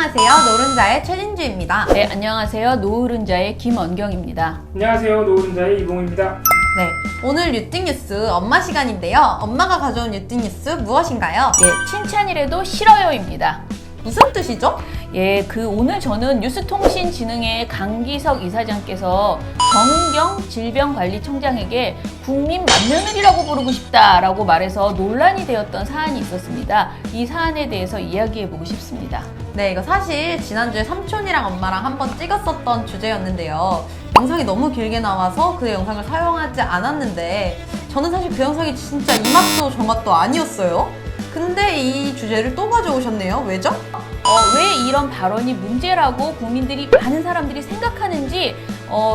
안녕하세요. 노른자의 최진주입니다. 네, 안녕하세요. 노른자의 김원경입니다. 안녕하세요. 노른자의 이봉입니다. 네, 오늘 뉴띵뉴스 엄마 시간인데요. 엄마가 가져온 뉴띵뉴스 무엇인가요? 예, 칭찬이라도 싫어요입니다. 무슨 뜻이죠? 예, 오늘 저는 뉴스통신진흥회 강기석 이사장께서 정은경 질병관리청장에게 국민 맏며느리라고 부르고 싶다라고 말해서 논란이 되었던 사안이 있었습니다. 이 사안에 대해서 이야기해보고 싶습니다. 네, 이거 사실 지난주에 삼촌이랑 엄마랑 한번 찍었었던 주제였는데요. 영상이 너무 길게 나와서 그 영상을 사용하지 않았는데 저는 사실 그 영상이 진짜 이 맛도 저 맛도 아니었어요. 근데 이 주제를 또 가져오셨네요. 왜죠? 왜 이런 발언이 문제라고 국민들이 많은 사람들이 생각하는지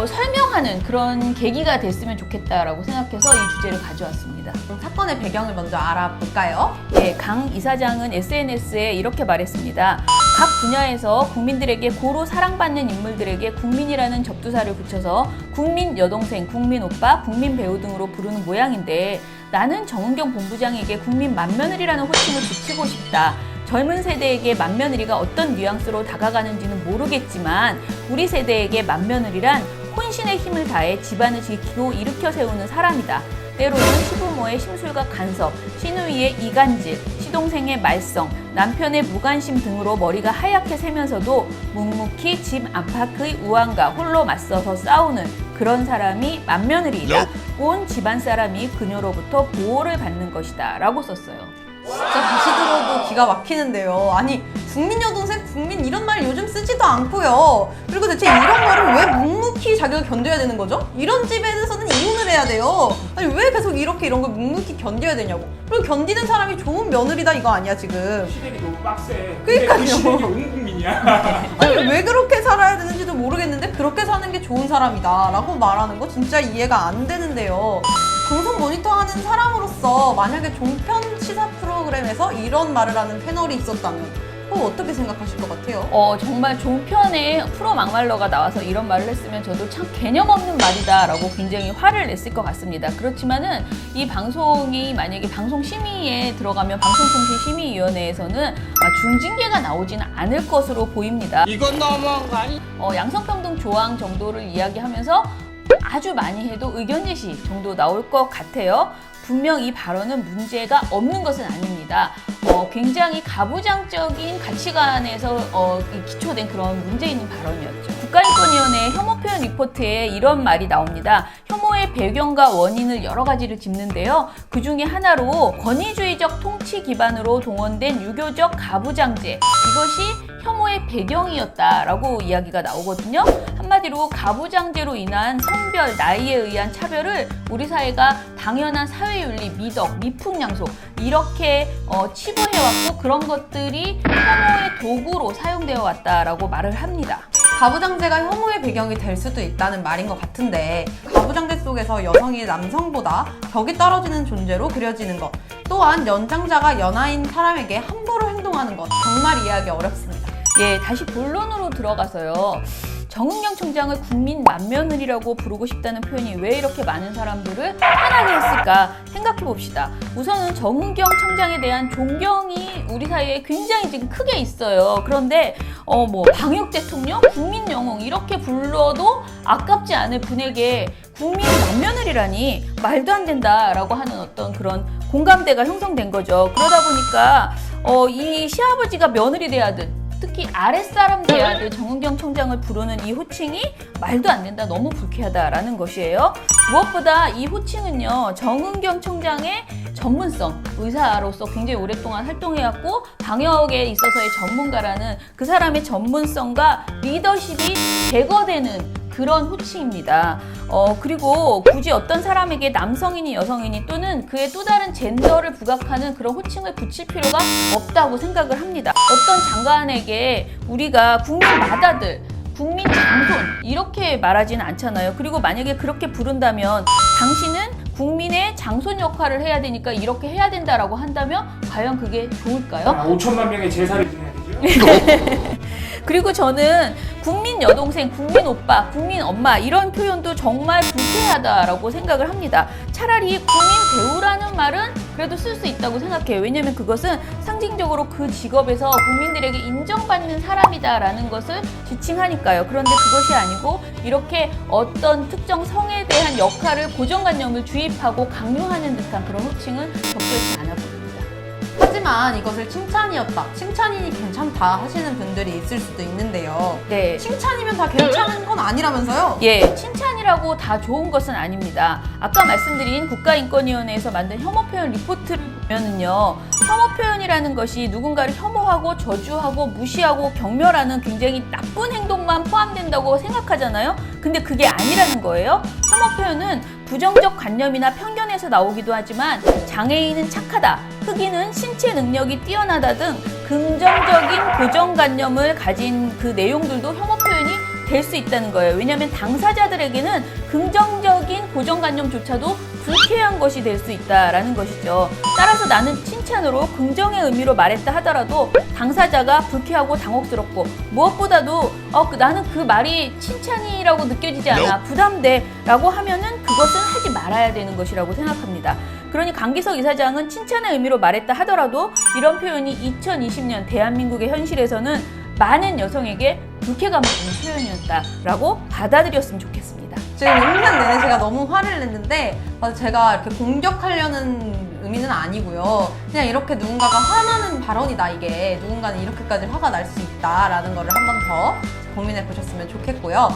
설명하는 그런 계기가 됐으면 좋겠다라고 생각해서 이 주제를 가져왔습니다. 그럼 사건의 배경을 먼저 알아볼까요? 네, 강 이사장은 SNS에 이렇게 말했습니다. 각 분야에서 국민들에게 고루 사랑받는 인물들에게 국민이라는 접두사를 붙여서 국민 여동생, 국민 오빠, 국민 배우 등으로 부르는 모양인데 나는 정은경 본부장에게 국민 맏며느리라는 호칭을 붙이고 싶다. 젊은 세대에게 맏며느리가 어떤 뉘앙스로 다가가는지는 모르겠지만 우리 세대에게 맏며느리란 혼신의 힘을 다해 집안을 지키고 일으켜 세우는 사람이다. 때로는 시부모의 심술과 간섭, 시누이의 이간질, 시동생의 말썽, 남편의 무관심 등으로 머리가 하얗게 새면서도 묵묵히 집 안팎의 우환과 홀로 맞서서 싸우는 그런 사람이 맏며느리이다. 온 집안 사람이 그녀로부터 보호를 받는 것이다. 라고 썼어요. 진짜 다시 들어도 기가 막히는데요. 아니, 국민 여동생, 국민 이런 말 요즘 쓰지도 않고요. 그리고 대체 이런 말을 왜 묵묵히 자기가 견뎌야 되는 거죠? 이런 집에 대해서는 이혼을 해야 돼요. 아니, 왜 계속 이런 걸 묵묵히 견뎌야 되냐고. 그리고 견디는 사람이 좋은 며느리다 이거 아니야 지금. 시댁이 너무 빡세. 그러니까요. 근데 그 시댁이 온 국민이야. 아니, 왜 그렇게 살아야 되는지도 모르겠는데 그렇게 사는 게 좋은 사람이다 라고 말하는 거 진짜 이해가 안 되는데요. 방송 모니터하는 사람으로서 만약에 종편 시사 프로그램에서 이런 말을 하는 패널이 있었다면 그거 어떻게 생각하실 것 같아요? 정말 종편에 프로 막말러가 나와서 이런 말을 했으면 저도 참 개념 없는 말이다 라고 굉장히 화를 냈을 것 같습니다. 그렇지만은 이 방송이 만약에 방송심의에 들어가면 방송통신심의위원회에서는 중징계가 나오지는 않을 것으로 보입니다. 이건 너무한 거 아니? 양성평등 조항 정도를 이야기하면서 아주 많이 해도 의견 제시 정도 나올 것 같아요. 분명 이 발언은 문제가 없는 것은 아닙니다. 굉장히 가부장적인 가치관에서 기초된 그런 문제 있는 발언이었죠. 국가인권위원회 혐오표현 리포트에 이런 말이 나옵니다. 혐오의 배경과 원인을 여러 가지를 짚는데요. 그 중에 하나로 권위주의적 통치 기반으로 동원된 유교적 가부장제, 이것이 혐오의 배경이었다라고 이야기가 나오거든요. 한마디로 가부장제로 인한 성별, 나이에 의한 차별을 우리 사회가 당연한 사회윤리, 미덕, 미풍양속 이렇게 치부해왔고 그런 것들이 혐오의 도구로 사용되어 왔다라고 말을 합니다. 가부장제가 혐오의 배경이 될 수도 있다는 말인 것 같은데 가부장제 속에서 여성이 남성보다 격이 떨어지는 존재로 그려지는 것, 또한 연장자가 연하인 사람에게 함부로 행동하는 것, 정말 이해하기 어렵습니다. 예, 다시 본론으로 들어가서요. 정은경 청장을 국민 맏며느리라고 부르고 싶다는 표현이 왜 이렇게 많은 사람들을 화나게 했을까 생각해 봅시다. 우선은 정은경 청장에 대한 존경이 우리 사회에 굉장히 지금 크게 있어요. 그런데 방역 대통령, 국민 영웅 이렇게 불러도 아깝지 않을 분에게 국민 맏며느리라니 말도 안 된다라고 하는 어떤 그런 공감대가 형성된 거죠. 그러다 보니까 이 시아버지가 며느리 대하듯 특히 아랫사람 대하듯 정은경 청장을 부르는 이 호칭이 말도 안 된다, 너무 불쾌하다라는 것이에요. 무엇보다 이 호칭은요, 정은경 청장의 전문성, 의사로서 굉장히 오랫동안 활동해왔고 방역에 있어서의 전문가라는 그 사람의 전문성과 리더십이 제거되는 그런 호칭입니다. 그리고 굳이 어떤 사람에게 남성이니 여성이니 또는 그의 또 다른 젠더를 부각하는 그런 호칭을 붙일 필요가 없다고 생각을 합니다. 어떤 장관에게 우리가 국민 맏아들, 국민 장손 이렇게 말하지는 않잖아요. 그리고 만약에 그렇게 부른다면 당신은 국민의 장손 역할을 해야 되니까 이렇게 해야 된다라고 한다면 과연 그게 좋을까요? 5천만 명의 제사를 지내야 되죠? 그리고 저는 국민 여동생, 국민 오빠, 국민 엄마 이런 표현도 정말 불쾌하다라고 생각을 합니다. 차라리 국민 배우라는 말은 그래도 쓸 수 있다고 생각해요. 왜냐면 그것은 상징적으로 그 직업에서 국민들에게 인정받는 사람이다라는 것을 지칭하니까요. 그런데 그것이 아니고 이렇게 어떤 특정 성에 대한 역할을 고정관념을 주입하고 강요하는 듯한 그런 호칭은 적절치 않아 보입니다. 하지만 이것을 칭찬이었다, 칭찬이니 괜찮다 하시는 분들이 있을 수도 있는데요. 네. 칭찬이면 다 괜찮은 건 아니라면서요? 예, 칭찬이라고 다 좋은 것은 아닙니다. 아까 말씀드린 국가인권위원회에서 만든 혐오 표현 리포트를 보면은요, 혐오 표현이라는 것이 누군가를 혐오하고 저주하고 무시하고 경멸하는 굉장히 나쁜 행동만 포함된다고 생각하잖아요. 근데 그게 아니라는 거예요. 혐오 표현은 부정적 관념이나 편견에서 나오기도 하지만 장애인은 착하다, 흑인은 신체 능력이 뛰어나다 등 긍정적인 고정관념을 가진 그 내용들도 혐오 표현이 될 수 있다는 거예요. 왜냐하면 당사자들에게는 긍정적인 고정관념조차도 불쾌한 것이 될 수 있다라는 것이죠. 따라서 나는 칭찬으로 긍정의 의미로 말했다 하더라도 당사자가 불쾌하고 당혹스럽고 무엇보다도 나는 그 말이 칭찬이라고 느껴지지 않아, 부담돼 라고 하면은 그것은 하지 말아야 되는 것이라고 생각합니다. 그러니 강기석 이사장은 칭찬의 의미로 말했다 하더라도 이런 표현이 2020년 대한민국의 현실에서는 많은 여성에게 불쾌감을 주는 표현이었다라고 받아들였으면 좋겠습니다. 지금 읽는 내내 제가 너무 화를 냈는데 제가 이렇게 공격하려는 의미는 아니고요. 그냥 이렇게 누군가가 화나는 발언이다, 이게. 누군가는 이렇게까지 화가 날 수 있다라는 거를 한 번 더 고민해 보셨으면 좋겠고요.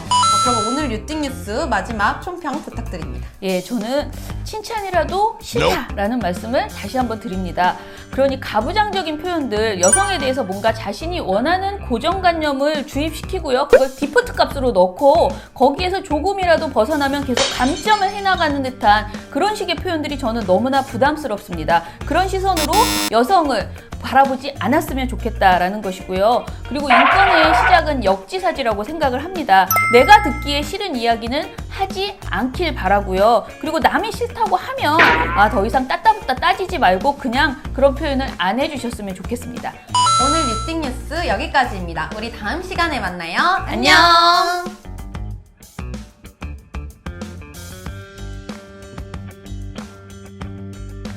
그럼 오늘 유띵뉴스 마지막 총평 부탁드립니다. 예, 저는 칭찬이라도 싫다라는 말씀을 다시 한번 드립니다. 그러니 가부장적인 표현들, 여성에 대해서 뭔가 자신이 원하는 고정관념을 주입시키고요. 그걸 디폴트 값으로 넣고 거기에서 조금이라도 벗어나면 계속 감점을 해나가는 듯한 그런 식의 표현들이 저는 너무나 부담스럽습니다. 그런 시선으로 여성을 바라보지 않았으면 좋겠다라는 것이고요. 그리고 인권의 시작은 역지사지라고 생각을 합니다. 내가 듣기에 싫은 이야기는 하지 않길 바라고요. 그리고 남이 싫다고 하면 더 이상 따따붙다 따지지 말고 그냥 그런 표현을 안 해주셨으면 좋겠습니다. 오늘 유띵뉴스 여기까지입니다. 우리 다음 시간에 만나요. 안녕.